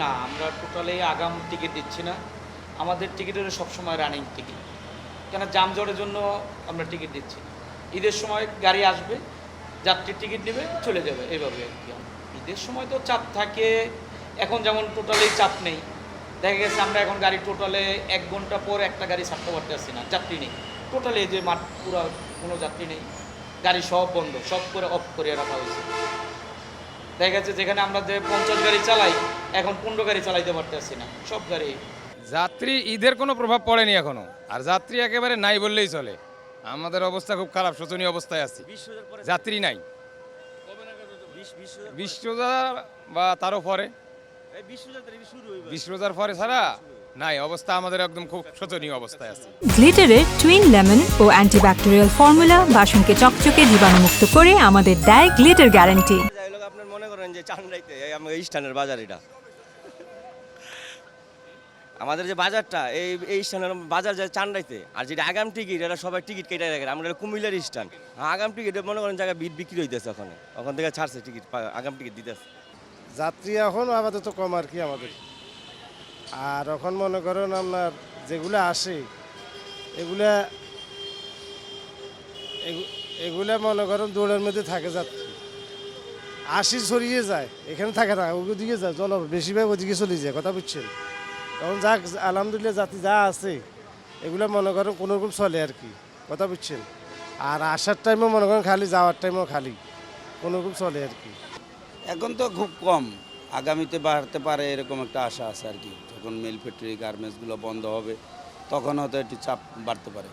না, আমরা টোটালি আগাম টিকিট দিচ্ছি না। আমাদের টিকিট হলো সবসময় রানিং টিকিট। কেন যানজটের জন্য আমরা টিকিট দিচ্ছি না। ঈদের সময় গাড়ি আসবে, যাত্রীর টিকিট নেবে, চলে যাবে, এভাবে আর কি। ঈদের সময় তো চাপ থাকে, এখন যেমন টোটালি চাপ নেই। দেখা গেছে আমরা এখন গাড়ি টোটালে ১ ঘন্টা পর একটা গাড়ি ছাড়তে পারতেছি না, যাত্রী নেই। টোটালি এই যে মাঠ পুরো কোনো যাত্রী নেই, গাড়ি সব বন্ধ, সব করে অফ করে রাখা হয়েছে। দেখা গেছে যেখানে আমরা যে ৫০ গাড়ি চালাই, এখন ১৫ গাড়ি চালাইতে পারতেছি না, সব গাড়ি। যাত্রী ঈদের কোনো প্রভাব পড়েনি এখনো, আর যাত্রী একেবারে নাই বললেই চলে। আমাদের অবস্থা খুব খারাপ, শোচনীয় অবস্থায় আছি, যাত্রী নাই। বিশ রোজা বা তারও পরে, 20 রোজার পরে ছাড়া নাই, অবস্থা আমাদের একদম খুব শোচনীয় অবস্থায় আছে। গ্লিটারের টুইন লেমন ও অ্যান্টিব্যাকটেরিয়াল ফর্মুলা বাসনকে চকচকে জীবাণুমুক্ত করে আমাদের দেয় গ্লিটার গ্যারান্টি। আপনার মনে করেন যে চান্দাইতে আমাদের স্থানের বাজার, এটা আমাদের যে বাজারটা এই স্থানের বাজার যায় চান্দাইতে, আর যেটা আগাম টিকিট এটা সবাই টিকিট কেটে রাখে। আমরা কুমিল্লার স্থান, আগাম টিকিট মনে করেন জায়গায় বিক্রি হইতেছে, ওখান থেকে ছাড়ছে টিকিট, আগাম টিকিট দিতেছে। যাত্রী এখন আপাতত কম আর কি আমাদের। আর এখন মনে করেন আপনার যেগুলো আসে এগুলা এগুলা মনে করেন দৌড়ের মধ্যে থাকে, যাত্রী আসি ছড়িয়ে যায়, এখানে থাকে না, ওদিকে যায়, বেশিরভাগ ওদিকে চলে যায়, কথা বুঝছেন। তখন যাক আলহামদুলিল্লাহ যাত্রী যা আছে এগুলো মনে করেন কোনোরকম চলে আর কি, কথা বুঝছেন। আর আসার টাইমও মনে করেন খালি, যাওয়ার টাইমও খালি, কোনোরকম চলে আর কি। এখন তো খুব কম, আগামীতে বাড়তে পারে এরকম একটা আশা আছে আর কি। যখন মিল ফ্যাক্টরি গার্মেন্টসগুলো বন্ধ হবে তখন হয়তো একটু চাপ বাড়তে পারে।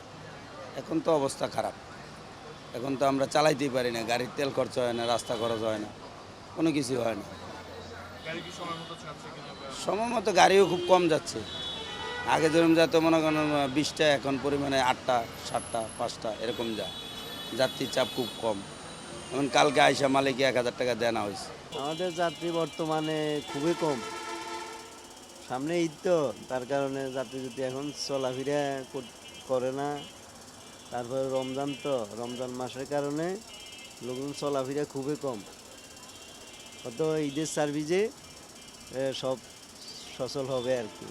এখন তো অবস্থা খারাপ, এখন তো আমরা চালাইতেই পারি না, গাড়ির তেল খরচ হয় না, রাস্তা খরচ হয় না, কোনো কিছু হয় না। সময় মতো গাড়িও খুব কম যাচ্ছে। আগে যেরকম যাতে মনে করেন 20টা, এখন পরিমাণে 8টা, 7টা, 5টা এরকম যায়। যাত্রীর চাপ খুব কম। এখন কালকে আইসা মালিককে 1000 টাকা দেনা হয়েছে। আমাদের যাত্রী বর্তমানে খুবই কম, সামনে ঈদ তো, তার কারণে যাত্রী যদি এখন চলাফেরা করে না। তারপরে রমজান, তো রমজান মাসের কারণে লোকজন চলাফেরা খুবই কম। হয়তো ঈদের সার্ভিসে সব সচল হবে আর কি।